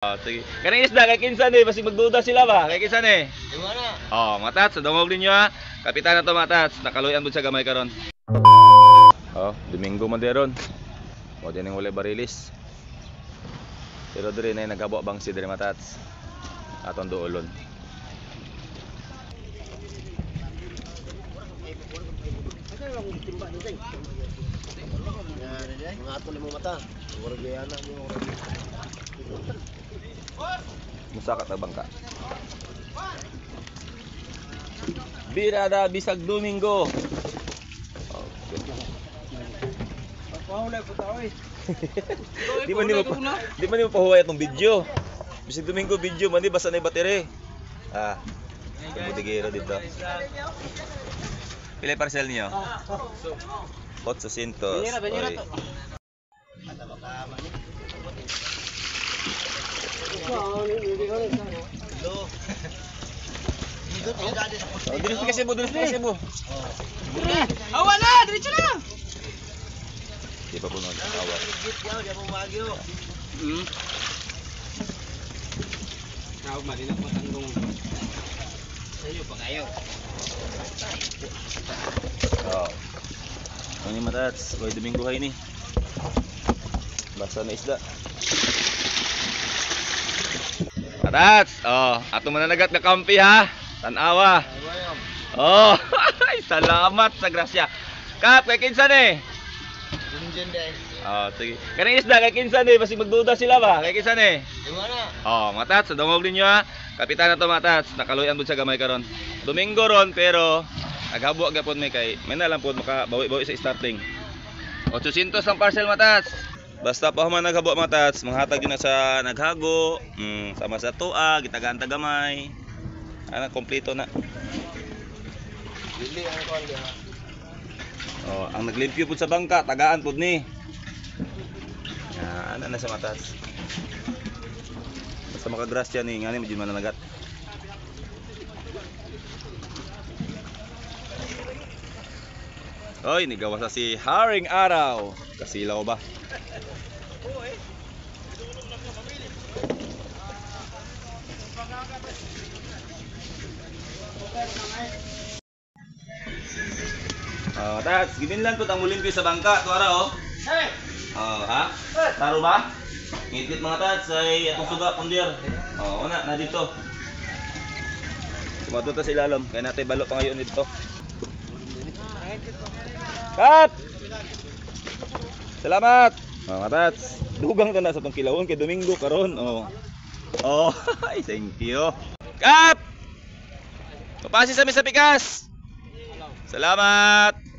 Sige. Kanang isda kay kinsan eh, basi magduda sila ba? Kay kinsan eh. Diba na? Mga tats, dungog ninyo ha. Kapitan na to mga tats, nakaluyan bud sa gamay karon. Domingo man deron. Mo din ning wala barilis. Pero dire na nagabo bang si dire mga tats. Aton duolon. Mga ato limong mata. Orgayana mo. Musa ka bangka. Birada bisag Domingo. Pahulay po tao eh. Di man mo pahuway atong video. Bisag Domingo video man di basta na battery. Budigero dito. Pila parcel niyo? 800. Oy. Diretso kasi mo. Awa na! Diretso na! Di pa po nag-awa. Di mo magyo. Tawag malinag matandong. Sa'yo pa kayo. Ano yung matats? Huwag Domingo hay ni. Basta na isda. Matats! Ato mananagat na kampi ha. Tanawa. Salamat sa grasya. Kap, kay kinsan eh. Dungeon din. Sige. Kanang isda kay kinsan eh, basi magduda sila ba? Kay kinsan eh. Diba na? Mga tats, dungog ninyo ha. Kapitan na to mga tats, nakaluyan bud sa gamay karon. Domingo ron pero naghabo gyapon may kay may na lang pod makabawi-bawi sa starting. 800 ang parcel matats. Basta pa man naghabo matats, manghatag yun na sa naghago, sama sa tuwa, gitagaan tagamay. Kompleto na. Dili ang kon diha. Ang naglimpyo pud sa bangka, tagaan pud ni. Ana na sa matats. Basta makagrasya ni ngani medyo mananagat. Oy, nigawa sa si Haring Araw. Kasilaw ba? Tats, giminlan po ang mulimpyo sa bangka. Ito araw, ha? Taro ba? Ngitlit mga tats, ay atong suga, pundir. Na dito. Sumato sa ilalom. Kaya natin balo pa ngayon dito. Kat! Salamat! Mga tats, dugang ka na sa itong kilawon kay Domingo karon. Thank you. Kap! Papasi sa pikas! Salamat!